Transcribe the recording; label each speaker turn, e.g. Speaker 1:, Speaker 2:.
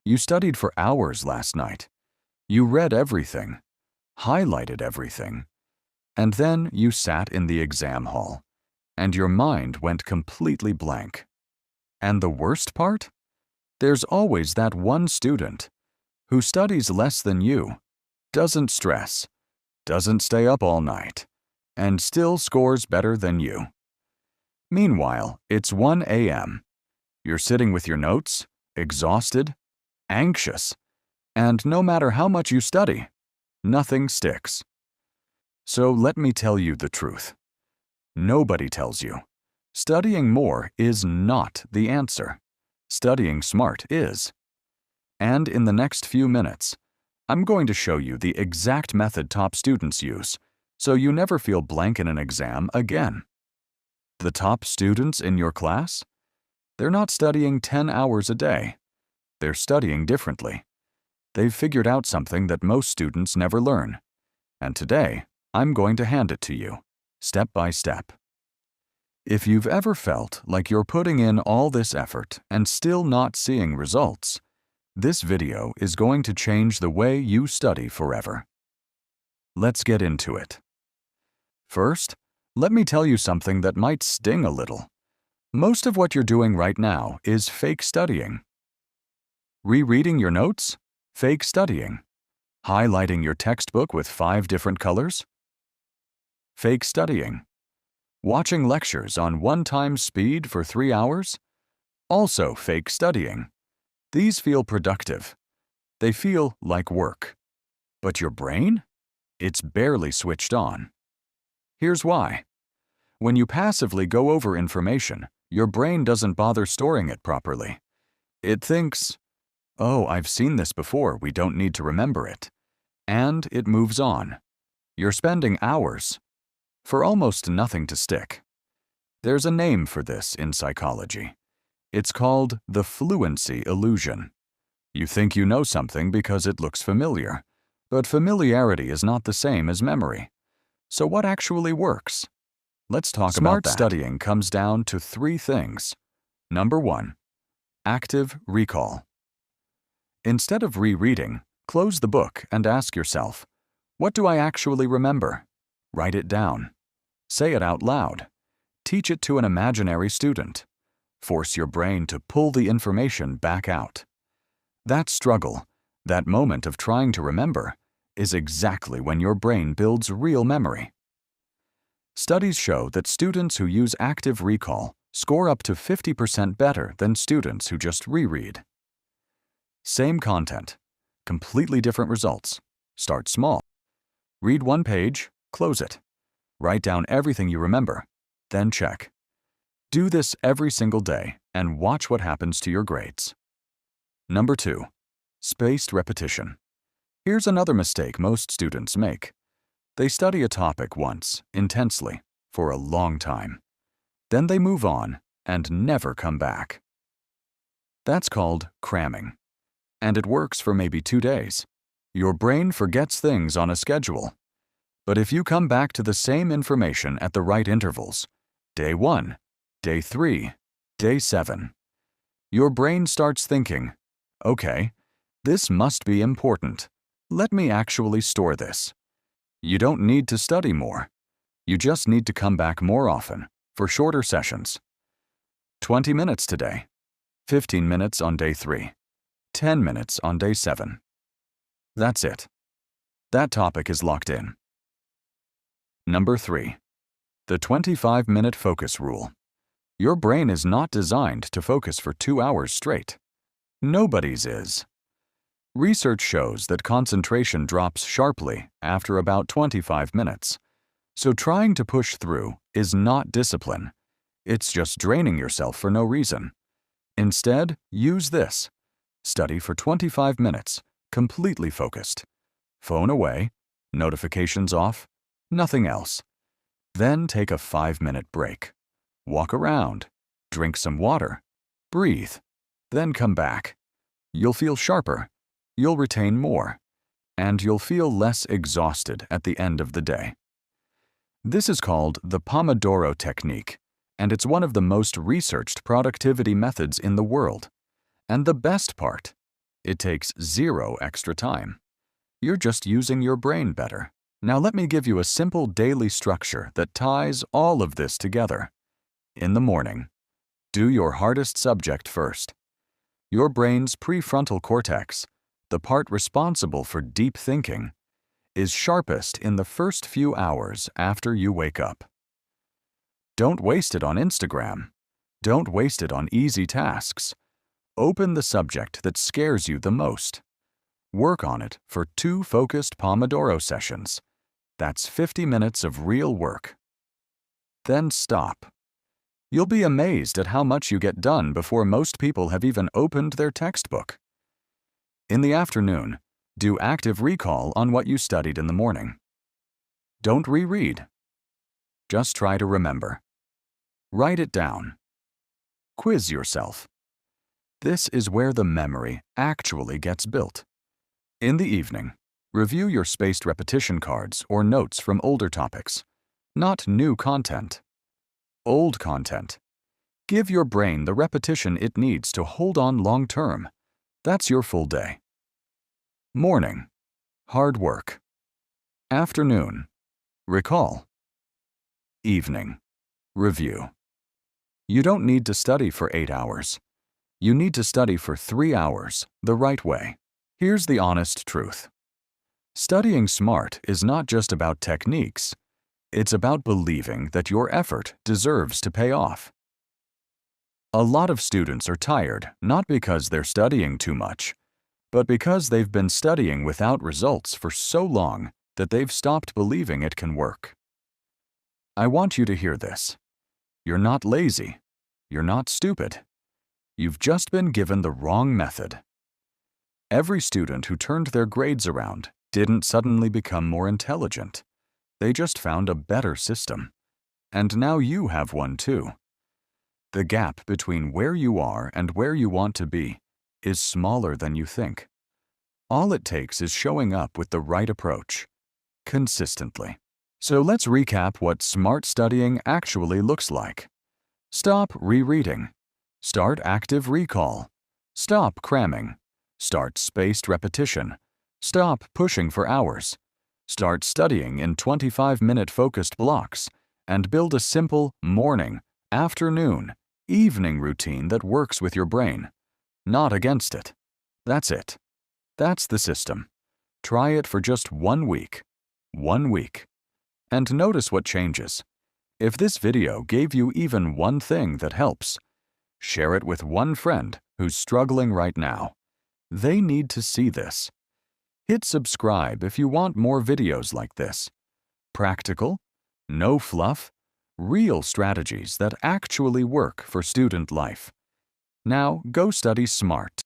Speaker 1: You studied for hours last night. You read everything, highlighted everything, and then you sat in the exam hall, and your mind went completely blank. And the worst part? There's always that one student who studies less than you, doesn't stress, doesn't stay up all night, and still scores better than you. Meanwhile, it's 1 a.m. You're sitting with your notes, exhausted, anxious, and no matter how much you study, nothing sticks. So let me tell you the truth. Nobody tells you. Studying more is not the answer. Studying smart is. And in the next few minutes, I'm going to show you the exact method top students use, so you never feel blank in an exam again. The top students in your class? They're not studying 10 hours a day. They're studying differently. They've figured out something that most students never learn. And today, I'm going to hand it to you, step by step. If you've ever felt like you're putting in all this effort and still not seeing results, this video is going to change the way you study forever. Let's get into it. First, let me tell you something that might sting a little. Most of what you're doing right now is fake studying. Rereading your notes? Fake studying. Highlighting your textbook with 5 different colors? Fake studying. Watching lectures on 1 times speed for 3 hours? Also fake studying. These feel productive. They feel like work. But your brain? It's barely switched on. Here's why. When you passively go over information, your brain doesn't bother storing it properly. It thinks, "Oh, I've seen this before, we don't need to remember it." And it moves on. You're spending hours for almost nothing to stick. There's a name for this in psychology. It's called the fluency illusion. You think you know something because it looks familiar, but familiarity is not the same as memory. So what actually works? Let's talk about that. Smart studying comes down to 3 things. Number 1, active recall. Instead of rereading, close the book and ask yourself, what do I actually remember? Write it down. Say it out loud. Teach it to an imaginary student. Force your brain to pull the information back out. That struggle, that moment of trying to remember, is exactly when your brain builds real memory. Studies show that students who use active recall score up to 50% better than students who just reread. Same content, completely different results. Start small. Read 1 page, close it. Write down everything you remember, then check. Do this every single day and watch what happens to your grades. Number 2, spaced repetition. Here's another mistake most students make. They study a topic once, intensely, for a long time. Then they move on and never come back. That's called cramming. And it works for maybe 2 days. Your brain forgets things on a schedule. But if you come back to the same information at the right intervals, day 1, day 3, day 7, your brain starts thinking, okay, this must be important. Let me actually store this. You don't need to study more. You just need to come back more often, for shorter sessions. 20 minutes today, 15 minutes on day 3, 10 minutes on day 7. That's it. That topic is locked in. Number 3, the 25-minute focus rule. Your brain is not designed to focus for 2 hours straight. Nobody's is. Research shows that concentration drops sharply after about 25 minutes. So trying to push through is not discipline. It's just draining yourself for no reason. Instead, use this. Study for 25 minutes, completely focused. Phone away, notifications off, nothing else. Then take a 5-minute break. Walk around, drink some water, breathe, then come back. You'll feel sharper. You'll retain more, and you'll feel less exhausted at the end of the day. This is called the Pomodoro technique, and it's one of the most researched productivity methods in the world. And the best part, It takes zero extra time. You're just using your brain better. Now let me give you a simple daily structure that ties all of this together. In the morning, do your hardest subject first. Your brain's prefrontal cortex, the part responsible for deep thinking, is sharpest in the first few hours after you wake up. Don't waste it on Instagram. Don't waste it on easy tasks. Open the subject that scares you the most. Work on it for 2 focused Pomodoro sessions. That's 50 minutes of real work. Then stop. You'll be amazed at how much you get done before most people have even opened their textbook. In the afternoon, do active recall on what you studied in the morning. Don't reread. Just try to remember. Write it down. Quiz yourself. This is where the memory actually gets built. In the evening, review your spaced repetition cards or notes from older topics. Not new content. Old content. Give your brain the repetition it needs to hold on long term. That's your full day. Morning. Hard work. Afternoon. Recall. Evening. Review. You don't need to study for 8 hours. You need to study for 3 hours, the right way. Here's the honest truth. Studying smart is not just about techniques. It's about believing that your effort deserves to pay off. A lot of students are tired not because they're studying too much, but because they've been studying without results for so long that they've stopped believing it can work. I want you to hear this. You're not lazy. You're not stupid. You've just been given the wrong method. Every student who turned their grades around didn't suddenly become more intelligent. They just found a better system. And now you have one too. The gap between where you are and where you want to be is smaller than you think. All it takes is showing up with the right approach, consistently. So let's recap what smart studying actually looks like. Stop rereading. Start active recall. Stop cramming. Start spaced repetition. Stop pushing for hours. Start studying in 25-minute focused blocks and build a simple morning, afternoon, evening routine that works with your brain, not against it. That's it. That's the system. Try it for just 1 week. 1 week. And notice what changes. If this video gave you even one thing that helps, share it with one friend who's struggling right now. They need to see this. Hit subscribe if you want more videos like this. Practical, no fluff, real strategies that actually work for student life. Now go study smart.